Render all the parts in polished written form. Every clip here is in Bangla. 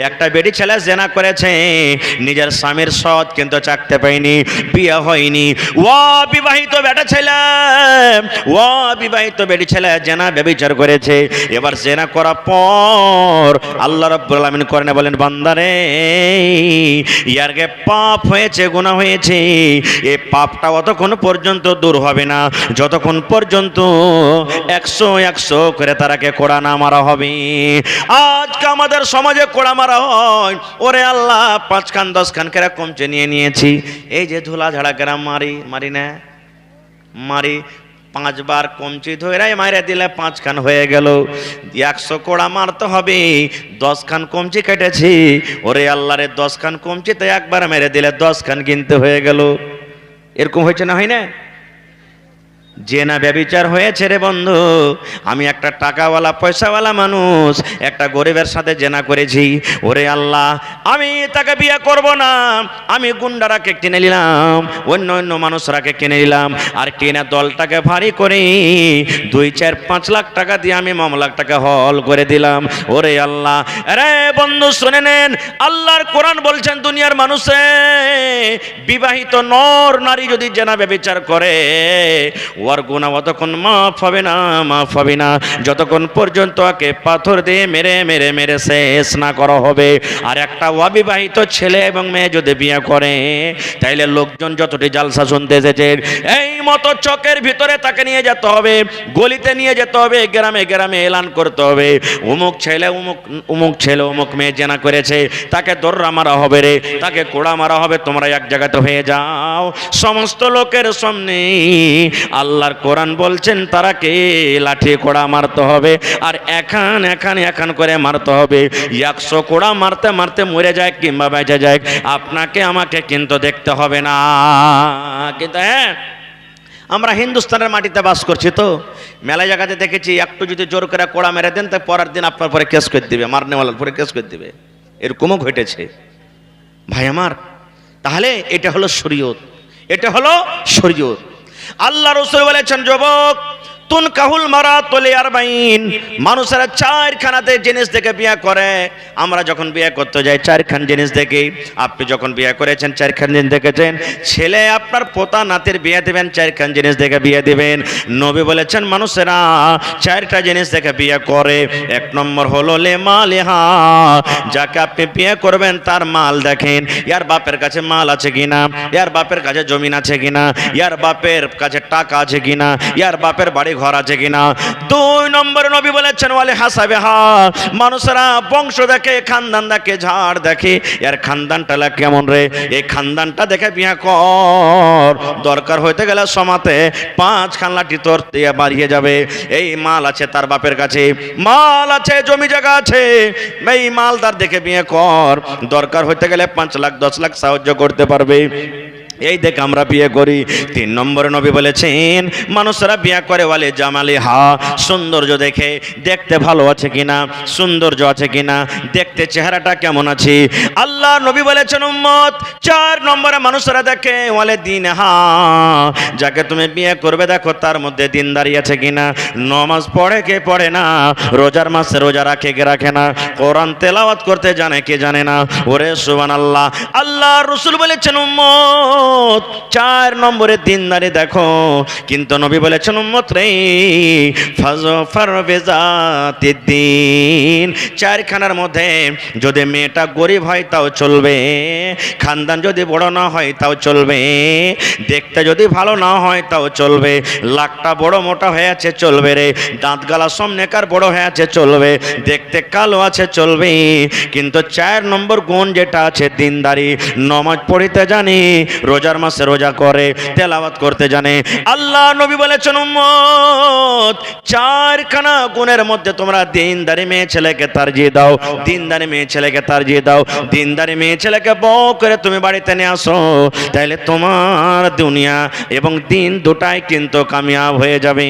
একটা বেটি ছেলে জেনা করেছে, নিজের স্বামীর সৎ কিন্তু চাকতে পায়নি, বিয়ে হয়নি। ও বিবাহিত বেটা ছেলে, ও বিবাহিত বেটি ছেলে জেনা ব্যভিচার করেছে। এবার জেনা করার পর আল্লাহ রাব্বুল আলামিন করেন বলেন, বান্দারে ইয়ারকে পাপ হয়েছে, গুনাহ হয়েছে, এই পাপটা অতক্ষণ পর্যন্ত দূর হবে না যতক্ষণ পর্যন্ত 100 করে তারাকে কোড়া না মারা হবে। আজকে আমাদের সমাজে কোড়া মারা হয়, ওরে আল্লাহ 5 খান 10 খান করে কমচে নিয়ে নিয়েছি। এই যে ধুলা ঝাড়া কেরা মারি না, মারি 5 বার কমচি ধরে মারে দিলে 5 খান হয়ে গেল। 100 কোড়া মারতে হবে, 10 খান কমচি কেটেছি, ওরে আল্লাহ রে 10 খান কমচিতে একবার মেরে দিলে 10 খান কিনতে হয়ে গেল। এরকম হয়েছে না, হয় না? জেনা ব্যভিচার হয়েছে রে বন্ধু। আমি একটা টাকাওয়ালা পয়সাওয়ালা মানুষ একটা গরিবের সাথে জেনা করেছি, ওরে আল্লাহ আমি তাকে বিয়ে করব না, আমি গুন্ডারাকে কিনে নিলাম, অন্য মানুষরাকে কিনে নিলাম, আর কিনে দলটাকে ভারী করে 2, 4, 5 লাখ টাকা দিয়ে আমি মামলাটাকে হল করে দিলাম। ওরে আল্লাহ, আরে বন্ধু শুনে নেন, আল্লাহর কোরআন বলছেন দুনিয়ার মানুষে বিবাহিত নর নারী যদি জেনা ব্যভিচার করে ওর গুনাহ অতক্ষণ মাফ হবে না, মাফ হবে না যতক্ষণ পর্যন্ত ওকে পাথর দিয়ে মেরে মেরে মেরে শেষ না করা হবে। আর একটা অবিবাহিত ছেলে এবং মেয়ে যদি বিয়ে করে, তাইলে লোকজন যতটি জালসা শুনতে এসেছে এই মতো চকের ভিতরে তাকে নিয়ে যেতে হবে, গলিতে নিয়ে যেতে হবে, গ্রামে গ্রামে এলান করতে হবে, অমুক ছেলে অমুক মেয়ে জেনা করেছে, তাকে দর্রা মারা হবে রে, তাকে কোড়া মারা হবে, তোমরা এক জায়গাতে হয়ে যাও। সমস্ত লোকের সামনে আল্লাহর কোরআন বলছেন তারাকে লাঠি কোড়া মারতে হবে, আর এখান করে মারতে হবে। 100 কোড়া মারতে মারতে মরে যায় কিংবা বেঁচে যায়, আপনাকে আমাকে কিন্তু দেখতে হবে না। কিন্তু হ্যাঁ, আমরা হিন্দুস্তানের মাটিতে বাস করছি, তো মেলা জায়গাতে দেখেছি একটু যদি জোর করে কোড়া মেরে দেন, তাই পরের দিন আপনার পরে কেস করে দিবে, মারনেওয়ালার পরে কেস করে দিবে। এরকমও ঘটেছে ভাই আমার। তাহলে এটা হলো শরীয়ত, এটা হলো শরীয়ত। আল্লাহ রাসূল বলেছেন, যুবক তুন কাহুল মারা তোলে আরবাইন, মানুষেরা 4 খানাতে জিনিস দেখে বিয়ে করে। আমরা যখন বিয়ে করতে যাই 4 খান জিনিস দেখি। আপনি যখন বিয়ে করেছেন 4 খান জিনিস দেখেছেন। ছেলে আপনার পোতা নাতির বিয়ে দেবেন 4 খান জিনিস দেখে বিয়ে দিবেন। নবী বলেছেন মানুষেরা 4টা জিনিস দেখে বিয়ে করে। 1 নম্বর হলো লে মালিহা, যাকে আপনি বিয়ে করবেন তার মাল দেখেন, ইয়ার বাপের কাছে মাল আছে কিনা, ইয়ার বাপের কাছে জমিন আছে কিনা, ইয়ার বাপের কাছে টাকা আছে কিনা, ইয়ার বাপের বাড়ি ঘর আছে কিনা। 2 নম্বরে নবী বলেছেন ওয়ালে হাসাবেহা, মানুষেরা বংশ দেখে, খানদান দেখে, ঝাড় দেখে, এর খানদানটা কেমন রে, এই খানদানটা দেখে বিয়ে কর। দরকার হইতে গেলে সমাতে 5 খান লাঠি তোর দিয়ে বাড়িয়ে যাবে। এই মাল আছে তার বাপের কাছে, মাল আছে, জমি জায়গা আছে, এই মালদার দেখে বিয়ে কর। দরকার হইতে গেলে 5 লাখ 10 লাখ সাহায্য করতে পারবে, এই দেখে আমরা বিয়ে করি। 3 নম্বরে নবী বলেছেন মানুষরা বিয়ে করে ওয়ালে জামালি হা, সৌন্দর্য দেখে, দেখতে ভালো আছে কিনা, সৌন্দর্য আছে কিনা, দেখতে চেহারাটা কেমন আছে। আল্লাহ নবী বলেছেন উম্মত 4 নম্বরে মানুষরা দেখে ওয়ালে দিন হা, যাকে তুমি বিয়ে করবে দেখো তার মধ্যে দিনদারি আছে কিনা, নামাজ পড়ে কে পড়ে না, রোজার মাসে রোজা রাখে কে রাখে না, কোরআন তেলাওয়াত করতে জানে কে জানে না। ওরে সুবহানাল্লাহ, আল্লাহ রাসূল বলেছেন উম্মত 4 নম্বরে দিনদারি দেখো। কিন্তু নবী বলেছেন উম্মত রে ফাজফার বিজাতিদ্দিন, 4 খানার মধ্যে যদি মেয়েটা গরিব হয় তাও চলবে, খানদান যদি বড় না হয় তাও চলবে, দেখতে যদি ভালো না হয় তাও চলবে, লাকটা বড় মোটা হয়ে আছে চলবে রে, দাঁত গালা সামনেকার বড় হয়ে আছে চলবে, দেখতে কালো আছে চলবে, কিন্তু 4 নম্বর গুণ যেটা আছে দিনদারি, নামাজ পড়তে জানে, রোজার মাসে রোজা করে, তেলাওয়াত করতে জানে। আল্লাহ নবী বলেছেন উম্মত 4 খানা গুণের মধ্যে তোমরা দিনদারি মেয়ে ছেলেকে তারজিহ দাও, দিনদারি মেয়ে ছেলেকে তারজিহ দাও, দিনদারি মেয়ে ছেলেকে বউ করে তুমি বাড়িতে নিয়ে আসো, তাহলে তোমার দুনিয়া এবং দিন দুটাই কিন্তু কামিয়াব হয়ে যাবে।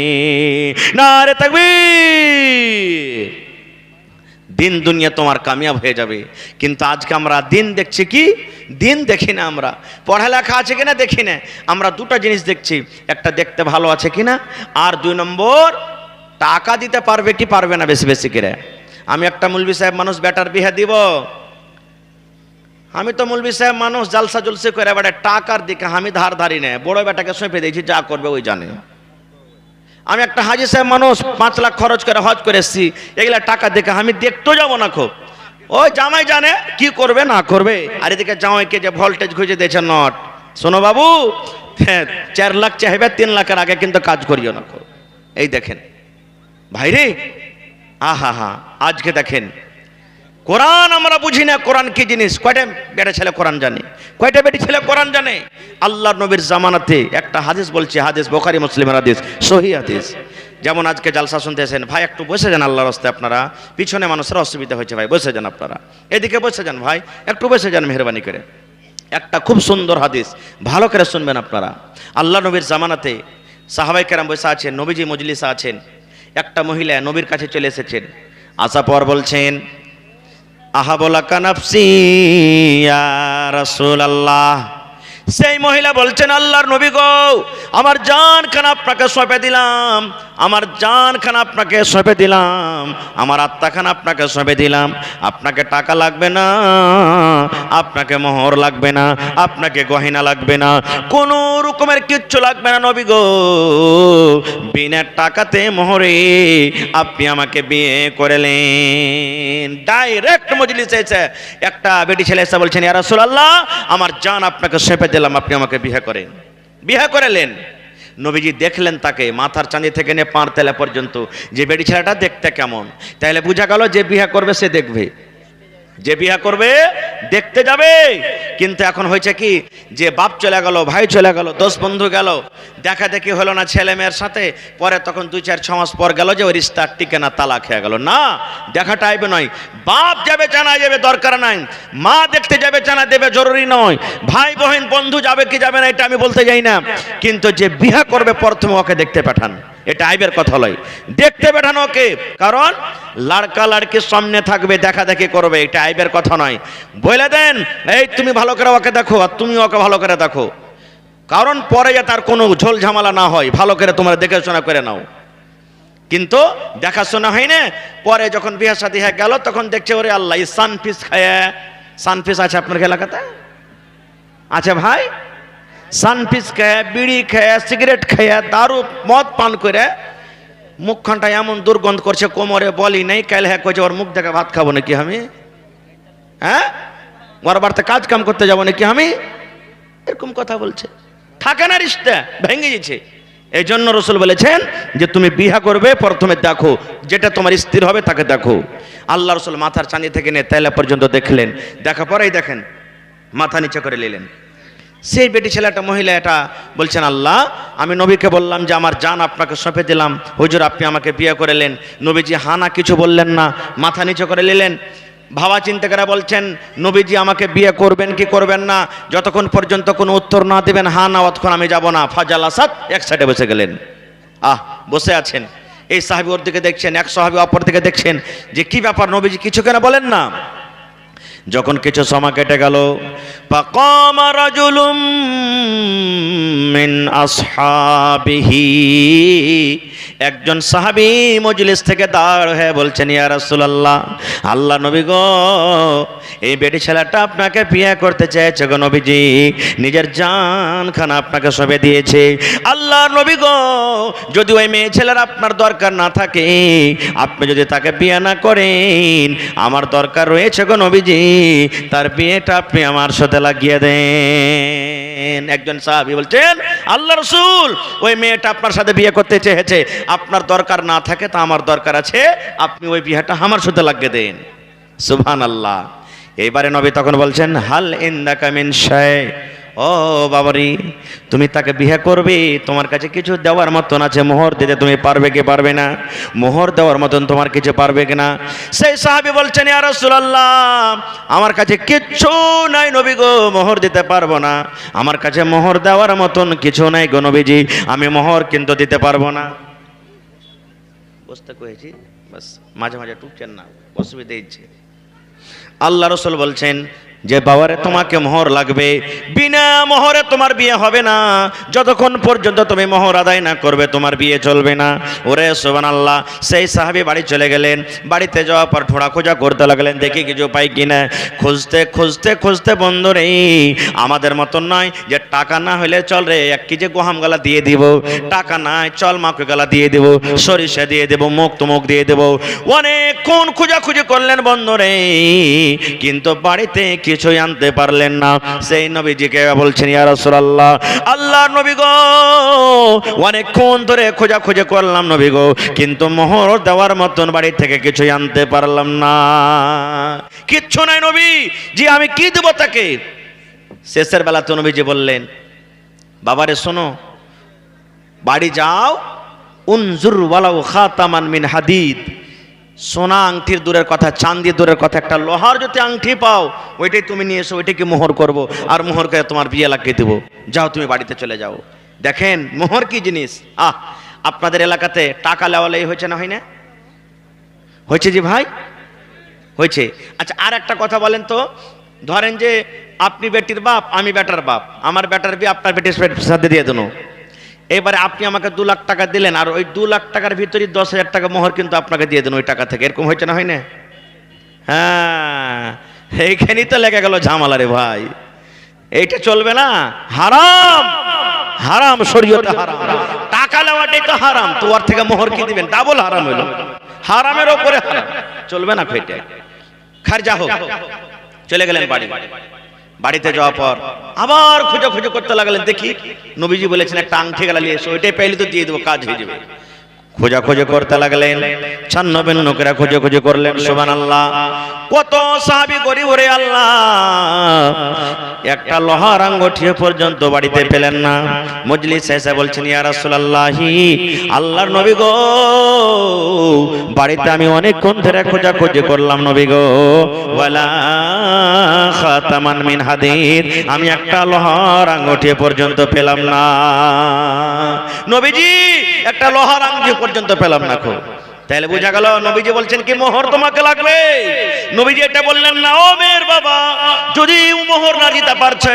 নারে তাকবীর, দিন দুনিয়া তোমার কামিয়াব হয়ে যাবে। কিন্তু আজকে আমরা দিন দেখছি কি, দিন দেখি না। আমরা পড়ালেখা আছে কিনা দেখি না, আমরা 2টা জিনিস দেখছি, একটা দেখতে ভালো আছে কিনা, আর 2 নম্বর টাকা দিতে পারবে কি পারবে না বেশি বেশি করে। আমি একটা মৌলভী সাহেব মানুষ, বেটার বিয়ে দিব, আমি তো মৌলভী সাহেব মানুষ, জালসা জলসে করে বেটা টাকার দিকে আমি ধার ধারি না, বড় বেটাকে সঁপে দিয়েছি, যা করবে ওই জানে। আমি একটা হাজি সাহেব মানুষ, 5 লাখ খরচ করে হজ করে এসেছি, এগুলা টাকা দেখে আমি দেখতেও যাবো না। খুব ওই জামাই জানে কি করবে না করবে। আর এদিকে জামাইকে যে ভোল্টেজ খুঁজে দিয়েছে নট, শোনো বাবু 4 লাখ চাইবে, 3 লাখের আগে কিন্তু কাজ করিও না। এই দেখেন ভাইরে, আহা হা, আজকে দেখেন কোরআন আমরা বুঝি না কোরআন কি জিনিস। কয়টা বেটা ছেলে কোরআন জানে, কয়টা বেটি ছেলে কোরআন জানে। আল্লাহর নবীর জামানাতে একটা হাদিস বলছে, হাদিস বুখারী মুসলিমের হাদিস, সহিহ হাদিস। যেমন আজকে জালসা শুনতেছেন, ভাই একটু বসে যান আল্লাহর রাস্তায়, আপনারা পিছনে মানুষের অসুবিধা হয়েছে, ভাই বসে যান, আপনারা এদিকে বসে যান, ভাই একটু বসে যান মেহরবানি করে। একটা খুব সুন্দর হাদিস, ভালো করে শুনবেন আপনারা। আল্লাহ নবীর জামানাতে সাহাবায়ে কেরাম বসে আছেন, নবীজি মজলিসে আছেন। একটা মহিলা নবীর কাছে চলে এসেছেন, আসার পর বলছেন, আহাবলাকা নাফসি ইয়া রাসূলুল্লাহ। সেই মহিলা বলছেন, আল্লাহর নবী গো, আমার জান খানা আপনাকে সঁপে দিলাম, আমার জান খানা আপনাকে সঁপে দিলাম, আমার আত্মা খানা আপনাকে সঁপে দিলাম। আপনাকে টাকা লাগবে না, আপনাকে মোহর লাগবে না, আপনাকে গয়না লাগবে না, কোনো রকমের কিচ্ছু লাগবে না নবী গো। বিনা টাকাতে মোহরে আপনি আমাকে বিয়ে করলেন। ডাইরেক্ট মজলিসে এসে একটা বেটি ছেলে এসে বলছেন, ইয়া রাসূলুল্লাহ, আমার জান আপনাকে সঁপে দিলাম, আপনি আমাকে বিয়ে করেন। বিয়ে করালেন। নবীজি দেখলেন তাকে মাথার চাঁদি থেকে নিয়ে পাঁড় তেলা পর্যন্ত, যে বেটি ছেলেটা দেখতে কেমন। তাহলে বোঝা গেল যে বিয়ে করবে সে দেখবে, যে বিয়ে করবে দেখতে যাবে। কিন্তু এখন হয়েছে কি, যে বাপ চলে গেল, ভাই চলে গেল, 10 বন্ধু গেল, দেখা দেখি হলো না ছেলে মেয়ের সাথে, পরে তখন 2-4-6 মাস পর গেল যে ওই রিস্তা টিকে না, তালাক হয়ে গেল। না, দেখাটা আইবে নয়। বাপ যাবে জানা যাবে দরকার নাই, মা দেখতে যাবে জানা দেবে জরুরি নয়, ভাই বোন বন্ধু যাবে কি যাবে না এটা আমি বলতে যাই না। কিন্তু যে বিয়ে করবে প্রথমে ওকে দেখতে পাঠান, এটা আইবের কথা লয়। দেখতে পাঠানো ওকে, কারণ লড়কা লড়কির সামনে থাকবে, দেখা দেখি করবে, এটা আইবের কথা নয়। বলে দেন, এই তুমি ভালো করে ওকে দেখো, আর তুমি ওকে ভালো করে দেখো, কারণ পরে যে তার কোনো ঝোল ঝামেলা না হয়, ভালো করে তোমরা দেখাশোনা করে নাও। কিন্তু দেখাশোনা হয় না, পরে যখন বিয়ে শাদী হয়ে গেল তখন দেখছে, ওরে আল্লাহ, সানফিস খায়। সানফিস আছে আপনার এলাকাতে? আচ্ছা ভাই, সানফিস খায়, বিড়ি খায়, সিগারেট খায়, দারু মদ পান করে মুখখানটা এমন দুর্গন্ধ করছে, কোমরে বলি নেই, কাল হ্যাঁ কইছে ওর মুখ দেখে ভাত খাবো নাকি আমি, হ্যাঁ ওর বাড়িতে কাজ কাম করতে যাবো নাকি আমি, এরকম কথা বলছে। থাকে না, রিশতা ভেঙে গেছে। এই জন্য রসুল বলেছেন যে তুমি বিয়ে করবে প্রথমে দেখো, যেটা তোমার স্থির হবে তাকে দেখো। আল্লাহ রসুল মাথার চাঁদি থেকে নিয়ে তেলা পর্যন্ত দেখলেন, দেখা পরেই দেখেন মাথা নিচে করে নিলেন। সেই বেটি ছেলেটা মহিলা এটা বলছেন, আল্লাহ, আমি নবীকে বললাম যে আমার জান আপনাকে সঁপে দিলাম, হুজুর আপনি আমাকে বিয়ে করেলেন। নবীজি হানা কিছু বললেন না, মাথা নিচে করে নিলেন। ভাবা চিন্তা করে বলছেন, নবীজি আমাকে বিয়ে করবেন কি করবেন না, যতক্ষণ পর্যন্ত কোনো উত্তর না দেবেন হ্যাঁ না, অতক্ষণ আমি যাব না। ফাজাল আসাদ এক সাইডে বসে গেলেন। বসে আছেন, এই সাহাবী ওর দিকে দেখছেন, এক সাহাবী অপর দিকে দেখছেন যে কি ব্যাপার, নবীজি কিছু কেন বলেন না। যখন কিছু সময় কেটে গেল, ফাকামা রাজুলুম মিন আসহাবিহি, একজন সাহাবী মজলিস থেকে দাঁড় হয়ে বলছেন, ইয়া রাসূলুল্লাহ, আল্লাহ নবী গো, এই বেটি ছেলেটা আপনাকে বিয়ে করতে চেয়েছে গো নবীজি, নিজের জান খানা আপনাকে সঁপে দিয়েছে। আল্লাহ নবী গো, যদি ওই মেয়ে ছেলের আপনার দরকার না থাকে, আপনি যদি তাকে বিয়ে না করেন, আমার দরকার রয়েছে গো নবীজি, তার বিয়েটা আপনি আমার সাথে লাগিয়ে দেন। একজন সাহাবী বলছেন, আল্লাহ রাসূল, ওই মেয়েটা আপনার সাথে বিয়ে করতে চেয়েছে, আপনার দরকার না থাকে তা আমার দরকার আছে, আপনি ওই বিয়েটা আমার সাথে লাগিয়ে দেন। সুবহানাল্লাহ। এইবারে নবী তখন বলছেন, হাল ইনদাকা মিন শাই, ও বাবারি, তুমি তাকে বিয়ে করবে, তোমার কাছে কিছু দেওয়ার মতন আছে, মোহর দিতে তুমি পারবে কি পারবে না, মোহর দেওয়ার মতন তোমার কিছু পারবে কিনা। সেই সাহাবী বলছেন, ইয়া রাসূলুল্লাহ, আমার কাছে কিচ্ছু নাই নবী গো, মোহর দিতে পারবো না, আমার কাছে মোহর দেওয়ার মতন কিছু নাই গো নবীজি, আমি মোহর কিন্তু দিতে পারবো না। বুঝতে কয়েছি, বাস মাঝে মাঝে টুকছেন না, অসুবিধা ইচ্ছে। আল্লাহ রাসূল বলছেন যে বাবারে, তোমাকে মোহর লাগবে, বিনা মোহরে তোমার বিয়ে হবে না, যতক্ষণ পর্যন্ত তুমি মোহর আদায় না করবে তোমার বিয়ে চলবে না। ওরে সুবহানাল্লাহ। সেই সাহাবী বাড়ি চলে গেলেন, বাড়িতে যাওয়ার পর ঠোঁড়া খোঁজা করতে লাগলেন, দেখি কিছু পাই কিনা। খুঁজতে খুঁজতে খুঁজতে বন্ধু রে, আমাদের মতন নয় যে টাকা না হলে চল রে 1 কেজি গহম গালা দিয়ে দিব, টাকা নাই চল মাকে গালা দিয়ে দেব, সরিষা দিয়ে দেব, মুখ তুমুক দিয়ে দেব। অনেকক্ষণ খোঁজাখুঁজি করলেন বন্ধু রে, কিন্তু বাড়িতে কিছুই আনতে পারলেন না। সেই নবীজিকে বলছেন, ইয়া রাসূলুল্লাহ, আল্লাহর নবী গো, অনেকক্ষণ ধরে খোঁজাখুঁজি করলাম নবী গো, কিন্তু মোহর দেওয়ার মতন বাড়ি থেকে কিছুই আনতে পারলাম না। কিচ্ছু নাই নবী জি, আমি কি দেব তাকে? শেষের বেলা তো নবীজি বললেন, বাবারে শোনো, বাড়ি যাও, উনজুর ওয়ালাউ খাতামান মিন হাদিদ, সোনা আংটির দূরের কথা, চাঁদি দূরের কথা, একটা লোহার যদি আংটি পাও ওইটাই তুমি নিয়ে এসো, ওইটাকে মোহর করব, আর মোহর করে তোমার বিয়ে লাগিয়ে দেবো। যাও তুমি বাড়িতে চলে যাও। দেখেন মোহর কি জিনিস। আপনাদের এলাকাতে টাকা লেওয়ালেই হয়েছে না, হয় না? হয়েছে জি ভাই, হয়েছে। আচ্ছা আর একটা কথা বলেন তো, ধরেন যে আপনি বেটির বাপ, আমি বেটার বাপ, আমার বেটার বিয়ে আপনার বেটির সাথে দিয়ে দেবো। এবারে আপনি আমাকে 2 লাখ টাকা দিলেন, আর ওই 2 লাখ টাকার ভিতরে 10,000 টাকা মোহর কিন্তু আপনাকে দিয়ে দেন ওই টাকা থেকে। এরকম হয়েছে না, হয় না? হ্যাঁ, এইখানেই তো লেগে গেল ঝামেলা রে ভাই। এইটা চলবে না, হারাম, হারাম, শরীয়তে হারাম। টাকা নেওয়াটাই তো হারাম, তো ওর থেকে মোহর কি দিবেন? ডাবল হারাম হইল, হারামের ওপরে হারাম। চলবে না খেটে। খারজা হোক। চলে গেলেন বাড়ি। বাড়িতে যাওয়ার পর আবার খোঁজাখুঁজি করতে লাগলেন, দেখি নবীজি বলেছেন একটা আংটি গালা নিয়ে এসো, ওইটাই পেলে তো দিয়ে দেবো, কাজ হয়ে যাবে। খোঁজাখুঁজি করতে লাগলেন, 96 লোকেরা খোঁজাখুঁজি করলেন। সুবহানাল্লাহ, কত সাহাবী গরিব রে আল্লাহ, একটা লোহার আঙ্গুঠি পর্যন্ত বাড়িতে পেলেন না। মজলিসে এসে বলছেন, ইয়া রাসূলুল্লাহি, আল্লাহর নবী গো, বাড়িতে আমি অনেকক্ষণ ধরে খোঁজাখুঁজি করলাম নবী গো, ওয়ালা খাতামান মিন হাদিদ, আমি একটা লোহার আঙ্গুঠি পর্যন্ত পেলাম না। নবীজি একটা লোহার আংটি পর্যন্ত পেলাম না। তাহলে বোঝা গেল নবীজি বলছেন কি মোহর তোমাকে লাগবে। নবীজি এটা বললেন না, ও মেয়ের বাবা, যদি মোহর না দিতে পারছে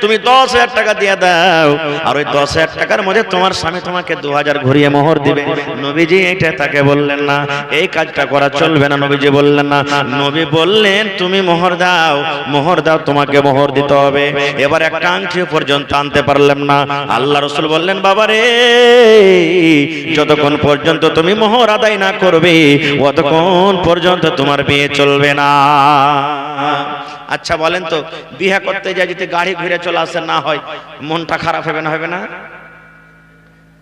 তুমি 10,000 টাকা দিয়ে দাও, আর ওই 10,000 টাকার মধ্যে তোমার স্বামী তোমাকে 2,000 ঘুরিয়ে মোহর দিবে। নবীজি এটা তাকে বললেন না, এই কাজটা করা চলবে না। নবীজি বললেন না, নবী বললেন তুমি মোহর দাও, মোহর দাও, তোমাকে মোহর দিতে হবে। এবার একটা আংটি পর্যন্ত আনতে পারলাম না। আল্লাহ রাসূল বললেন, বাবা রে, যতক্ষণ পর্যন্ত তুমি মোহর আদায় না করবে অতক্ষণ পর্যন্ত তোমার বিয়ে চলবে না। আচ্ছা বলেন তো, বিয়ে করতে যায় যদি গাড়ি ঘুরে চলে আসে না হয়, মনটা খারাপ হবে না, হবে না?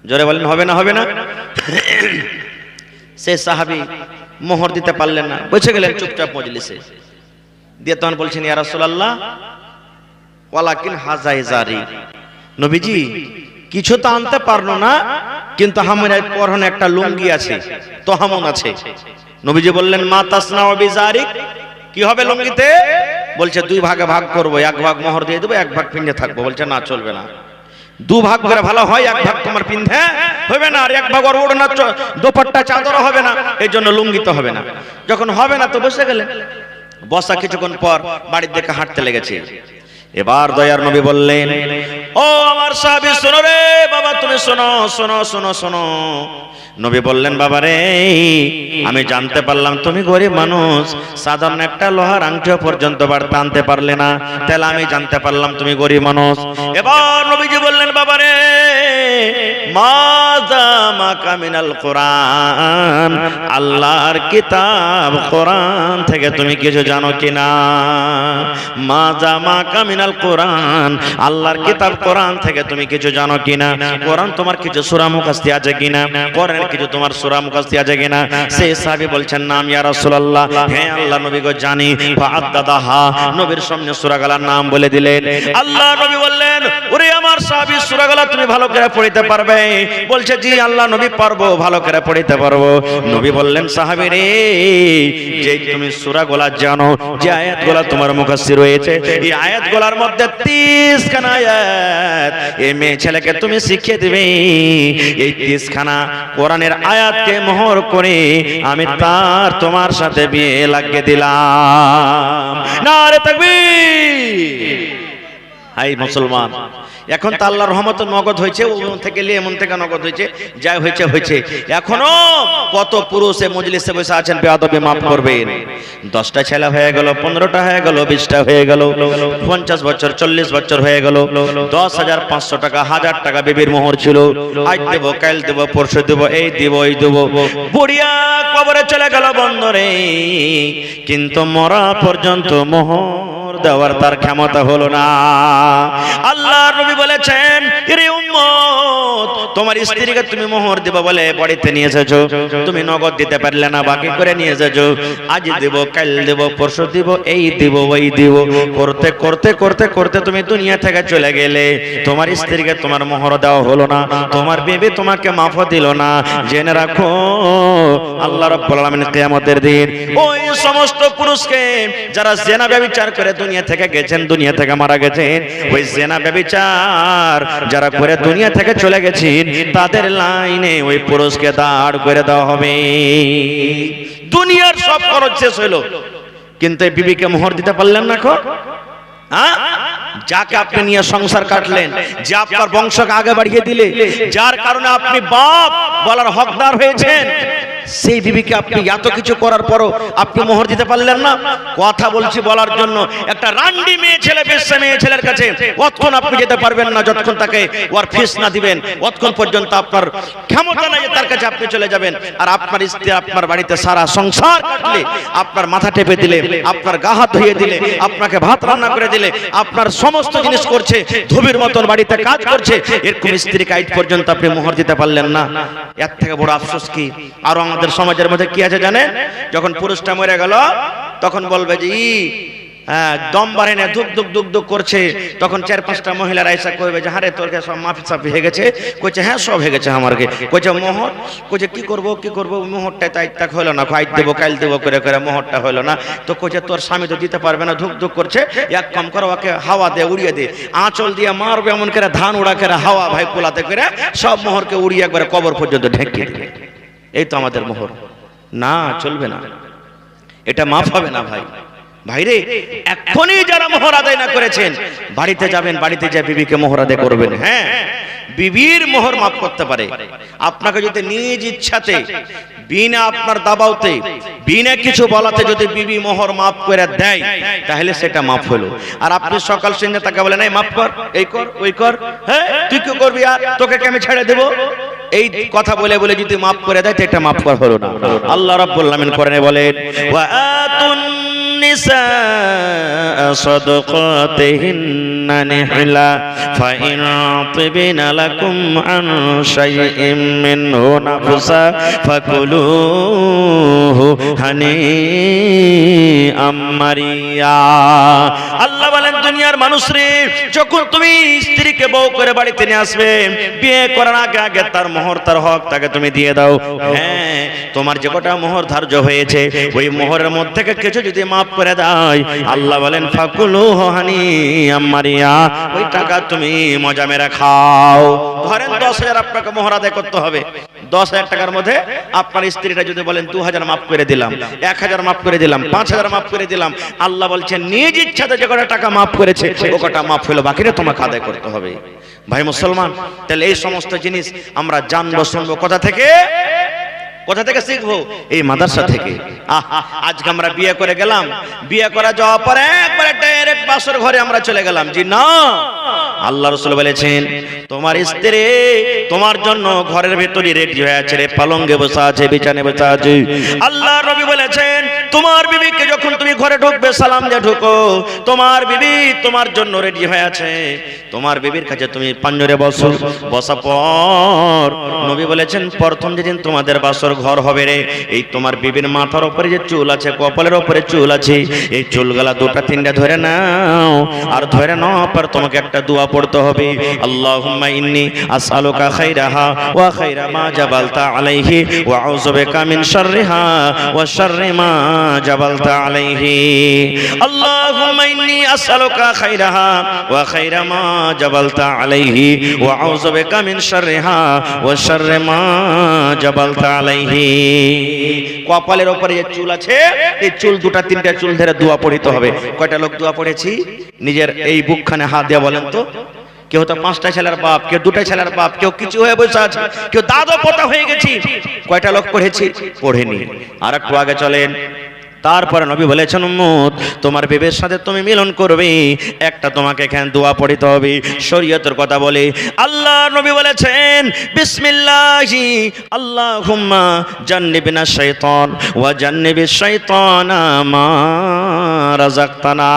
জোরে বলেন, হবে না, হবে না? সে সাহাবী মোহর দিতে পারলেন না, বসে গেলেন চুপচাপ মজলিসে। দিয়ে তখন বলছেন, ইয়া রাসূলুল্লাহ, ওয়ালাকিন হাযা ইজারি, নবীজি কিছু তো আনতে পারলো না, কিন্তু আমার পরনে একটা লুঙ্গি আছে, তহামন আছে। নবীজি বললেন, মা তাসনাউ বিজারিক, কি হবে লুঙ্গিতে? বলছে 2 ভাগে ভাগ করব, 1 ভাগ মোহর দিয়ে দেবো, 1 ভাগ পিন্ধে থাকবো। বলছে না, চলবে না, 2 ভাগ করে ভালো হয়, 1 ভাগ তোমার পিন্ধে হবে না, আর 1 ভাগ ওর ওড়না দোপাট্টা চাদর হবে না, এই জন্য লুঙ্গি তো হবে না। যখন হবে না তো বসে গেলেন। বসা কিছুক্ষণ পর বাড়ির দিকে হাঁটতে লেগেছে। এবার দয়ার নবী বললেন, ও আমার সাহাবী শোনো রে বাবা, তুমি শোনো, শোনো, শোনো, শোনো। নবী বললেন, বাবা রে, আমি জানতে পারলাম তুমি গরিব মানুষ, সাধারণ একটা লোহার আংটিও পর্যন্ত বাড়তে আনতে পারলে না, তাহলে আমি জানতে পারলাম তুমি গরিব মানুষ। এবার নবীজি বললেন, বাবা রে, মাযা মাকা মিনাল কোরআন, আল্লাহর কিতাব কোরআন থেকে তুমি কিছু জানো কিনা? মাযা মাকা মিনাল কোরআন, আল্লাহর কিতাব কোরআন থেকে তুমি কিছু জানো কিনা? কোরআন তোমার কিছু সূরা মুখস্থ আছে কিনা? কোরআনের কিছু তোমার সূরা মুখস্থ আছে কিনা? সেই সাহাবী বলছেন, নাম ইয়া রাসূলুল্লাহ, হ্যাঁ আল্লাহ নবী গো জানি। ফাআদ্দাদাহা, নবীর সামনে সূরাগুলোর নাম বলে দিলেন। আল্লাহ নবী বললেন, ওরে আমার সাহাবী, সূরাগুলো তুমি ভালো করে পড়তে পারবে? বলছে, জি আল্লাহ নবী পারবো, ভালো করে পড়তে পারবো। নবী বললেন, সাহাবী রে, যে তুমি সূরাগুলো জানো, যে আয়াতগুলো তোমার মুখস্থ রয়েছে, এই আয়াতগুলোর মধ্যে 30 খানা আয়াত এই মেয়ে ছেলেকে তুমি শিখিয়ে দিবে। এই 30 খানা কোরআনের আয়াতকে মোহর করে আমি তোমার সাথে বিয়ে লাগিয়ে দিলাম। নারে তাকবীর। হাই মুসলমান, এখন তো আল্লাহর রহমতে নগদ হয়েছে, ওমন থেকে নিয়ে এমন থেকে নগদ হয়েছে, যাই হয়েছে হয়েছে। এখনো কত পুরুষ এই মজলিসে বসে আছেন বেয়াদবি মাফ করবেন। 10টা ছেলে হয়ে গেল, 15টা হয়ে গেল, 20টা হয়ে গেল, 50 বছর 40 বছর হয়ে গেল, 10,500 টাকা 1000 টাকা বেবির মোহর ছিল, আজ দেব কাল দেব পরশু দেব, এই দেব ওই দেব, বুড়িয়া কবরে চলে গেল বন্দরে, কিন্তু মরা পর্যন্ত মোহর দেওয়ার তার ক্ষমতা হলো না। আল্লাহর নবী বলেছেন, এরে উম্মত, তোমার স্ত্রীকে তুমি মোহর দেব বলে বাড়িতে নিয়ে এসেছো, তুমি নগদ দিতে পারলে না, বাকি করে নিয়ে এসেছো, আজ দেব কাল দেব পরশু দেব, এই দেব ওই দেব করতে করতে করতে করতে তুমি দুনিয়া থেকে চলে গেলে, তোমার স্ত্রীকে তোমার মোহর দেওয়া হলো না, তোমার বিবি তোমাকে মাফ দিল না। জেনে রাখো আল্লাহ রাব্বুল আলামিন কিয়ামতের দিন ওই সমস্ত পুরুষকে যারা জিনা ব্যভিচার করে দুনিয়া থেকে গেছেন, দুনিয়া থেকে মারা গেছেন, ওই জিনা ব্যভিচার যারা করে দুনিয়া থেকে চলে গেছেন, তাদের লাইনে ওই পুরুষকে দাঁড় করে দেওয়া হবে। দুনিয়ার সব খরচ শেষ হলো, কিন্তু এই বিবিকে মোহর দিতে পারলেন না। যাকে আপনি নিয়ে সংসার কাটলেন, যে আপনার বংশকে আগে বাড়িয়ে দিলে, যার কারণে আপনি বাপ বলার হকদার হয়েছেন, সেই বিবিকে আপনি এত কিছু করার পরও আপনি মোহর দিতে পারলেন না। কথা বলছি বলার জন্য, একটা রান্ডি মেয়ে ছেলে, বেশ্যা মেয়ে ছেলের কাছে অতক্ষণ আপনি যেতে পারবেন না, যতক্ষণ তাকে ওর ফিস না দিবেন, অতক্ষণ পর্যন্ত আপনার ক্ষমতা নাই যে তার কাছে আপনি চলে যাবেন। আর আপনার স্ত্রী আপনার বাড়িতে সারা সংসার কাটলে, আপনার মাথা টেপে দিলে, আপনার গা হাত ধুয়ে দিলে, আপনাকে ভাত রান্না করে দিলে, আপনার সমস্ত জিনিস করছে, ধুবির মতন বাড়িতে কাজ করছে, এরকম স্ত্রীকে আজ পর্যন্ত আপনি মোহর দিতে পারলেন না। এর থেকে বড় আফসোস কি? আর আমাদের সমাজের মধ্যে কি আছে জানেন? যখন পুরুষটা মরে গেল, তখন বলবে যে দম বাড়ে না, দুক দুক দুক দুক করছে, তখন 4-5টা মহিলার আইসা কইবে যে হারে তোর সব মাফি সাফি হয়ে গেছে। কইছে হ্যাঁ সব হয়ে গেছে আমারকে। কইছে মোহর, কইছে কি করবো কি করবো, মোহরটা তাই তাক হইলো না, আজ দেবো কাল দেবো করে করে মোহরটা হইলো না। তো কইছে তোর স্বামী তো দিতে পারবে না, ধুক ধুক করছে, এক কাম করো ওকে হাওয়া দিয়ে উড়িয়ে দে, আঁচল দিয়ে মারবে এমন করে, ধান উড়া করে হাওয়া ভাই কোলাতে করে সব মোহরকে উড়িয়ে একবারে কবর পর্যন্ত ঢেকে দিবে। এই তো আমাদের মোহর। না, চলবে না, এটা মাফ হবে না ভাই। ভাইরে, এখনই যারা মোহর আদায় না করেছেন, বাড়িতে যাবেন, বাড়িতে যা বিবিকে মোহর আদায় করবেন। হ্যাঁ, বিবির মোহর মাফ করতে পারে। আপনাকে যদি নিজ ইচ্ছাতে, বিনা আপনার দাবাওতে, বিনা কিছু বলাতে যদি বিবি মোহর মাফ করে দেয়, তাহলে সেটা মাফ হলো। আর আপনি সকাল সন্ধ্যা তাকে বলেন এই মাফ কর, এই কর, ওই কর, হ্যাঁ তুই কি করবি, আর তোকে আমি ছেড়ে দেব, এই কথা বলে বলে যদি মাফ করে দেয়, তো এটা মাফ করা হলো না। আল্লাহ রাব্বুল আলামিন কোরআনে বলেন, ওয়া আতুন নিসা সাদাকাতিহিন্না নিহলা ফাইন তিবিনা লাকুম আন শাইইন মিনহু নাফসা ফাকুলুহু হানিআম মারিয়া। আল্লাহ বলেন, দুনিয়ার মানুষ রে, যখন তুমি স্ত্রীকে বউ করে বাড়িতে নিয়ে আসবে, বিয়ে করার আগে আগে তার মোহর, তার হক তাকে তুমি দিয়ে দাও। হ্যাঁ, তোমার যে কটা মোহর ধার্য হয়েছে, ওই মোহরের মধ্যে থেকে কিছু যদি মাফ করে দেয়, আল্লাহ বলেন ফাকুলুহু হানিআম মারিয়া, ওই টাকা তুমি মজা মেরে খাও। ধরেন 10,000 আপনাকে মোহর আদায় করতে হবে, 10,000 টাকার মধ্যে আপনার স্ত্রীটা যদি বলেন 2,000 মাফ করে দিলাম, 1,000 মাফ করে দিলাম, 5,000 মাফ করে দিলাম, আল্লাহ বলছেন নিজ ইচ্ছাতে যে কটা টাকা মাফ করেছে, ও কটা মাফ হলো, বাকিটা তোমাকে আদায় করতে হবে। ভাই মুসলমান, তাহলে এই সমস্ত জিনিস আমরা জানবো, শুনবো কোথা থেকে? কোথা থেকে শিখবো? এই মাদ্রাসা থেকে। আজকে আমরা বিয়ে করে গেলাম, বিয়ে করা যাওয়ার পরে একবারে ডাইরেক্ট বাসর ঘরে আমরা চলে গেলাম। জি না, আল্লাহ রাসূল বলেছেন, তোমার স্ত্রী তোমার জন্য ঘরের ভেতরে রেডি হয়ে আছে, পালঙ্গে বসে আছে, বিছানায় বসে আছে। আল্লাহ নবী বলেছেন, তোমার বিবিকে যখন তুমি ঘরে ঢুকবে, সালাম দিয়ে ঢুকো, তোমার বিবি তোমার জন্য রেডি হয়ে আছে, তোমার বিবির কাছে তুমি পাঞ্জরে বসো। বসা পর নবী বলেছেন, প্রথম যেদিন তোমাদের বাসর ঘর হবে রে, এই তোমার বিবির মাথার উপরে যে চুল আছে, কপালের উপরে চুল আছে, এই চুলগুলা 2-3টা ধরে নাও, আর ধরে নেওয়ার পর তোমাকে একটা দোয়া পড়তে হবে, আল্লাহুম্মা ইন্নী আসআলুকা খাইরাহা ওয়া খাইরা মা জাবালতা আলাইহি ওয়া আউযু বিকা মিন শাররিহা ওয়া শাররি মা জাবালতা আলাইহি। আল্লাহুম্মা ইন্নী আসআলুকা খাইরাহা ওয়া খাইরা মা জাবালতা আলাইহি ওয়া আউযু বিকা মিন শাররিহা ওয়া শাররি মা জাবালতা আলাইহি। কপালের উপরে যে চুল আছে, এই চুল 2-3টা চুল ধরে দোয়া পড়িতে হবে। কয়টা লোক দোয়া পড়েছি? নিজের এই বুকখানে হাত দিয়ে বলেন তো, কেউ তো 5টা ছেলের বাপ, কেউ 2টা ছেলের বাপ, কেউ কিছু হয়ে বসে আছে, কেউ দাদা পোতা হয়ে গেছি। কয়টা লোক পড়েছি? পড়েনি। আর একটু আগে চলেন। তারপরে নবী বলেছেন, উম্মত তোমার বিবির সাথে তুমি মিলন করবে, একটা তোমাকে এখানে দোয়া পড়িতে হবে। শরীয়তের কথা বলে আল্লাহ নবী বলেছেন, বিসমিল্লাহি আল্লাহুম্মা জান্নিবনা শাইতান ওয়া জান্নিবিশ শাইতানা মা রাযাকতানা।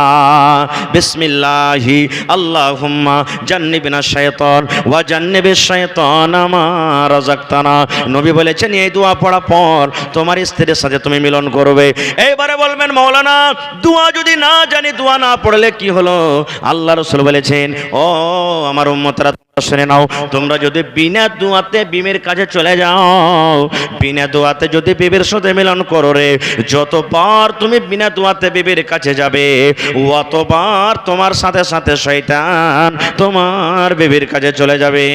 বিসমিল্লাহি আল্লাহুম্মা জান্নিবনা শাইতান ওয়া জান্নিবিশ শাইতানা মা রাযাকতানা। নবী বলেছেন এই দোয়া পড়া পর তোমার স্ত্রীর সাথে তুমি মিলন করবে। এবারে বলবেন মাওলানা দোয়া যদি না জানি, দোয়া না পড়লে কি হলো? আল্লাহ রাসূল বলেছেন, ও আমার উম্মতরা শুনে নাও, তোমরা যদি বিনা দোয়াতে বিবির কাছে চলে যাও, বিনা দোয়াতে যদি বিবির সাথে মিলন করো রে, যতবার তুমি বিনা দোয়াতে বিবির কাছে যাবে, অতবার তোমার সাথে সাথে শয়তান তোমার বিবির কাছে চলে যাবে।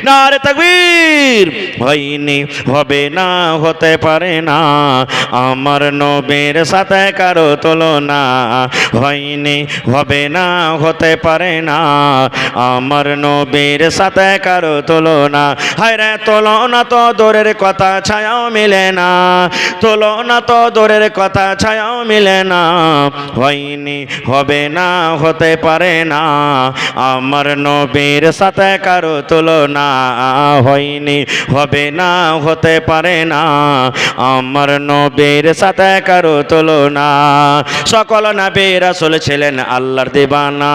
নারে তাকবীর! হয়নি, হবে না, হতে পারে না, আমার নবীর সাথে কারো তুলনা। হয়নি, হবে না, হতে পারে না, আমার নবীর সাথে কারো তুলনা। হায় রে তুলনা তো দূরের কথা, ছায়াও মিলে না, তুলনা তো দূরের কথা, ছায়াও মিলে না। হয়নি, হবে না, হতে পারে না, আমার নবীর সাথে কারো তুলনা। হয়নি, হবে না, হতে পারে না, আমার নবীর সাথে কারো তুলনা। সকল নবী রাসূল ছিলেন আল্লাহর দিবানা,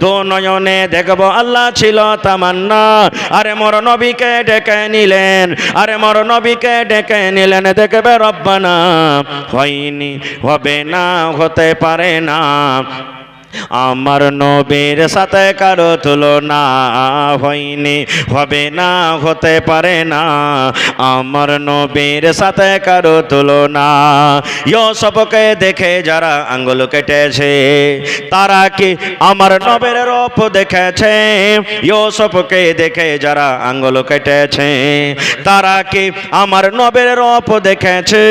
দু নয়নে দেখব আল্লাহ ছিল তামান্না। আরে মোর নবীকে ডেকে নিলেন, আরে মোর নবীকে ডেকে নিলেন, দেখবে রব্বানা। হয়নি, হবে না, হতে পারে না, আমার নবীর সাথে কারো তুলনা। হয়নি, হবে না, হতে পারে না, আমার নবীর সাথে কারো তুলনা। ইউসুফকে দেখে যারা আঙ্গুল কেটেছে, তারা কি আমার নবীর রূপ দেখেছে? ইউসুফকে দেখে যারা আঙ্গুল কেটেছে, তারা কি আমার নবীর রূপ দেখেছে?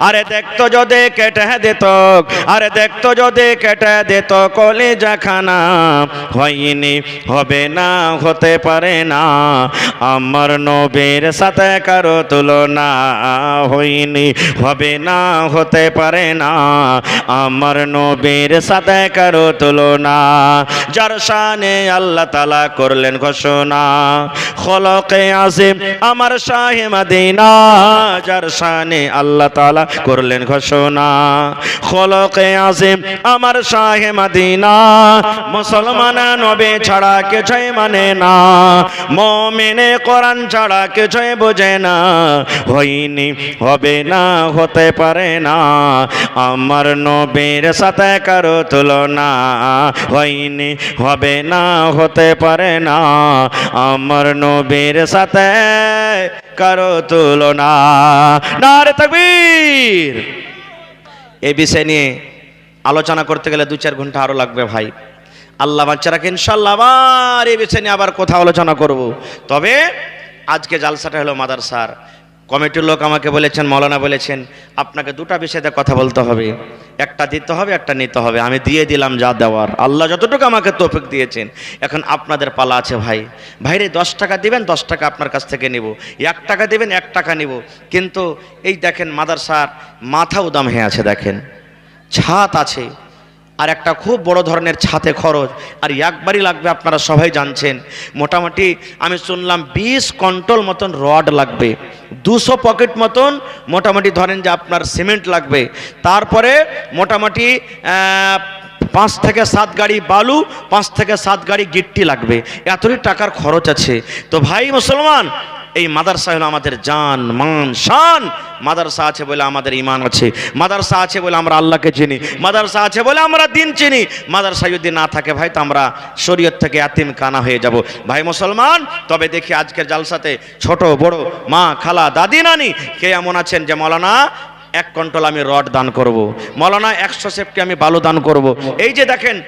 আরে দেখতো যদি কেটে দিত, আরে দেখতো যদি কেটে দিত কলিজাখানা। হয়নি, হবে না, হতে পারে না, আমার নবীর সাথে কারো তুলনা। হয়নি, হবে না, হতে পারে না, আমার নবীর সাথে কারো তুলনা। যার শানে আল্লাহ তাআলা করলেন ঘোষণা, খলকে আযীম আমার শাহে মদিনা। যার শানে আল্লাহ তাআলা করলেন ঘোষণা, খলকে আযীম আমার শাহে মদিনা। মুসলমান নবী ছাড়া কিছুই মানে না, মুমিনে কোরআন ছাড়া কিছুই বোঝে না। হয়নি, হবে না, হতে পারে না, আমার নবীর সাথে কারো তুলনা। হয়নি, হবে না, হতে পারে না, আমার নবীর সাথে কারো তুলনা। নারে তাকবীর! এই বিষয় নিয়ে আলোচনা করতে গেলে 2-4 ঘন্টা আরো লাগবে ভাই। আল্লাহ বাচ্চারাকে ইনশাআল্লাহ আবার এই বিষয় নিয়ে আবার কোথাও আলোচনা করব। তবে আজকে জালসাটা হলো মাদ্রাসার কমিটির লোক আমাকে বলেছেন, মাওলানা বলেছেন আপনাকে 2টা বিষয়তে কথা বলতে হবে, একটা দিতে হবে, একটা নিতে হবে। আমি দিয়ে দিলাম যা দেওয়ার, আল্লাহ যতটুকু আমাকে তৌফিক দিয়েছেন। এখন আপনাদের পালা আছে ভাই। ভাইরে 10 টাকা দিবেন, 10 টাকা আপনার কাছ থেকে নেব, 1 টাকা দিবেন, 1 টাকা নেব। কিন্তু এই দেখেন মাদ্রাসার মাথা উদাম হয়ে আছে, দেখেন ছাদ আছে, আর একটা খুব বড় ধরনের ছাতে খরচ, আর একবারই লাগবে, আপনারা সবাই জানছেন। মোটামুটি আমি শুনলাম 20 কুইন্টাল মতন রড লাগবে, 200 পকেট মতন মোটামুটি ধরেন যে আপনার সিমেন্ট লাগবে, তারপরে মোটামুটি 5 থেকে 7 গাড়ি বালু, 5 থেকে 7 গাড়ি গিট্টি লাগবে। এতই টাকার খরচ আছে। তো ভাই মুসলমান, এই মাদ্রাসা হলো আমাদের জান মান শান। মাদ্রাসা আছে বলে আমাদের ঈমান আছে, মাদ্রাসা আছে বলে আমরা আল্লাহকে চিনি, মাদ্রাসা আছে বলে আমরা দিন চিনি। মাদ্রাসা যদি না থাকে ভাই, তো আমরা শরীয়ত থেকে ইয়াতিম কানা হয়ে যাব ভাই মুসলমান। তবে দেখি আজকের জালসাতে ছোট বড়, মা খালা দাদি নানি কে এমন আছেন যে মাওলানা 1 কুইন্টাল আমি রড দান করব, মাওলানা 100 সেফটি আমি বালু দান করব। এই যে দেখেন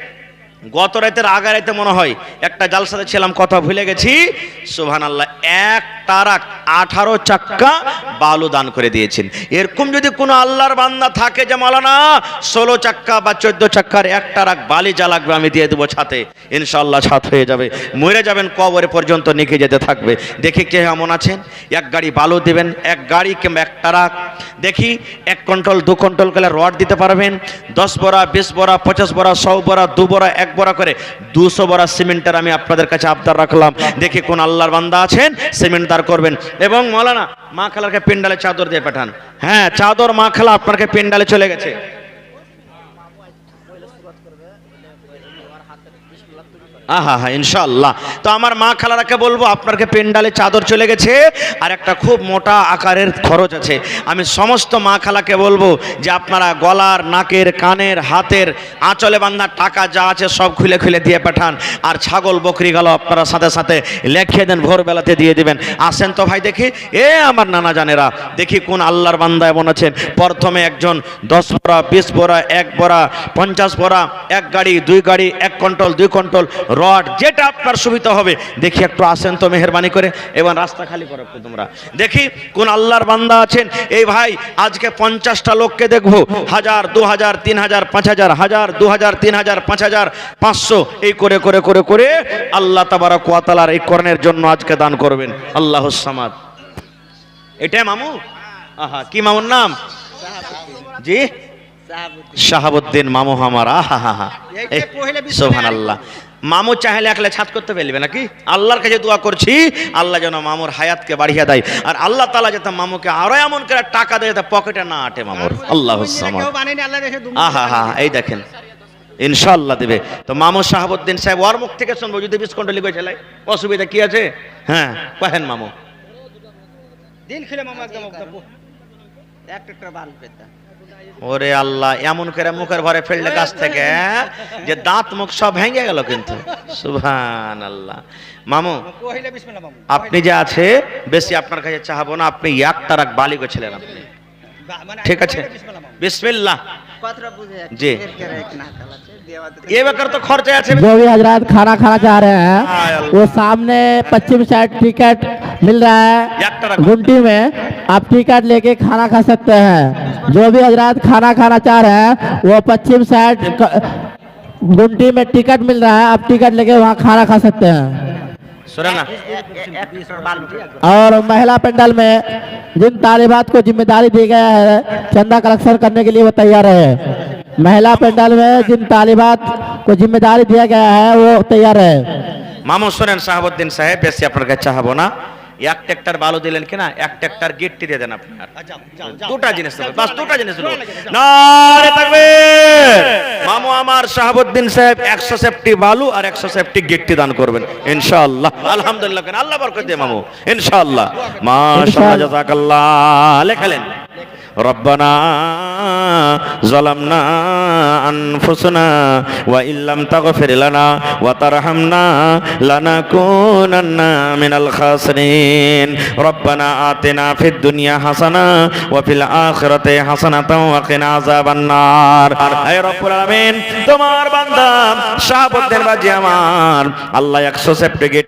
গত রাতের আগা রাতে মনে হয় একটা জালসাতে ছিলাম, কথা ভুলে গেছি, সুবহানাল্লাহ, 1 ট্রাক 18 চাক্কা বালু দান করে দিয়েছেন। এরকম যদি কোনো আল্লাহর বান্দা থাকে যে মাওলানা 16 চাক্কা বা 14 চাক্কার এক ট্রাক বালি যা লাগবে আমি দিয়ে দেবো ছাতে, ইনশাআল্লাহ ছাত হয়ে যাবে, মরে যাবেন কবরে পর্যন্ত নিকে যেতে থাকবে। দেখি কে এমন আছেন এক গাড়ি বালু দিবেন, এক গাড়ি কিংবা এক ট্রাক, দেখি 1 কুইন্টাল 2 কুইন্টাল করে রড দিতে পারবেন, 10 বড়া 20 বড়া 50 বড়া 100 বড়া 2 বড়া 1 বড়া করে 200 বড়া সিমেন্টের আমি আপনাদের কাছে আবদার রাখলাম। দেখি কোন আল্লাহর বান্দা আছেন সিমেন্ট দার করবেন। এবং মাওলানা মা খালাকে পেন্ডালে চাদর দিয়ে পাঠান। হ্যাঁ চাদর মা খালা আপনাকে পেন্ডালে চলে গেছে। আহা হা ইনশাআল্লাহ। তো আমার মা খালারাকে বলবো আপনাকে পেন্ডালে চাদর চলে গেছে, আর একটা খুব মোটা আকারের খরচ আছে। আমি সমস্ত মা খালাকে বলবো যে আপনারা গলার, নাকের, কানের, হাতের আঁচলে বাঁধা টাকা যা আছে সব খুলে খুলে দিয়ে পাঠান। আর ছাগল বকরি গেল আপনারা সাথে সাথে লেখিয়ে দেন, ভোরবেলাতে দিয়ে দিবেন। আসেন তো ভাই দেখি, এ আমার নানা জানেরা, দেখি কোন আল্লাহর বান্দা এমন আছেন। প্রথমে একজন 10 বড়া 20 বড়া 1 বড়া 50 বড়া, 1 গাড়ি 2 গাড়ি 1 কুইন্টাল 2 কুইন্টাল রড, যেটা আপনার সুবিধা হবে। দেখি একটু আসেন তো মেহেরবানি করে, এবার রাস্তা খালি করো একটু তোমরা। দেখি কোন আল্লাহর বান্দা আছেন। এই ভাই আজকে 50টা লোককে দেখবো, 1000 2000 3000 5000 1000 2000 3000 5000 500 এই করে করে করে করে আল্লাহ তাবারক ওয়া তাআলার এই কর্ণের জন্য আজকে দান করবেন। আল্লাহুস সামাদ। এটাই মামু? আহা কি মামুর নাম? জি শাহাবুদ্দিন মামু আমার। আহা হা হা সুবহানাল্লাহ। মামু চাইলে একলে ছাদ করতে পারবে নাকি? আল্লাহর কাছে দোয়া করছি আল্লাহ যেন মামুর হায়াতকে বাড়িয়ে দেয়, আর আল্লাহ তাআলা যাতে মামুকে আরো এমন করে টাকা দেয় যাতে পকেটে না আটে মামুর। আল্লাহুস সামাদ। আহা হা এই দেখেন ইনশাআল্লাহ দেবে। তো মামু শাহাবুদ্দিন সাহেব ওর মুখ থেকে শুনবো, যদি 20 কুইন্টাল লিখে চালাই অসুবিধা কি আছে? হ্যাঁ কহেন মামু। দিল খুলে মামু একদম একটা বাল পেতা। ওরে আল্লাহ, এমন করে মুখের ভরে ফেললে গাছ থেকে যে দাঁত মুখ সব ভেঙে গেল কিন্তু। সুবহানাল্লাহ। মামু আপনি যে আছে বেশি আপনার কাছে চাহাবো না, আপনি 1 ট্রাক বালি গেছিলেন আপনি, ঠিক আছে? বিসমিল্লাহ जी ये बेकर तो खर्चा है। जो भी हजरात खाना खाना चाह रहे हैं वो सामने पश्चिम साइड टिकट मिल रहा है गुमटी में, आप टिकट लेके खाना खा सकते हैं। जो भी हजरात खाना खाना चाह रहे हैं वो पश्चिम साइड गुमटी में टिकट मिल रहा है, आप टिकट लेके वहाँ खाना खा सकते हैं। सुना। और महिला पंडाल में जिन तालिबात को जिम्मेदारी दी गया है चंदा कलेक्शन करने के लिए वो तैयार है। महिला पंडाल में जिन तालिबात को जिम्मेदारी दिया गया है वो तैयार है। मामू सुनेन শাহাবুদ্দিন সাহেব, বেশি আপনার কাছে চাহাবো না। 1 ট্রাক্টর বালু দিলেন কিনা, 1 ট্রাক্টর গিট্টি দিয়ে দেন আপনার। দুটা জিনিস দেবেন, বাস দুটা জিনিস দেবেন। নারে তাকবীর। মামু আমার শাহাবুদ্দিন সাহেব 100 সেফটি বালু আর 100 সেফটি গিট্টি দান করবেন ইনশাআল্লাহ। আলহামদুলিল্লাহ, কেন আল্লাহ বরকত দিয়ে মামু ইনশাআল্লাহ। মাশাআল্লাহ জাযাকাল্লাহ। লেখালেন রব্বানা যালামনা আনফুসানা ওয়া ইল্লাম তাগফির লানা ওয়া তারহামনা লানাকুনান্না মিনাল খাসিরিন। রব্বানা আতিনা ফিদ দুনিয়া হাসানা ওয়া ফিল আখিরাতি হাসানাতাও ওয়া কিনা আযাবান নার। হে রব্বুল আলামিন, তোমার বান্দা শাহাবুদ্দিন বাজি আমার আল্লাহ 100 সেফটি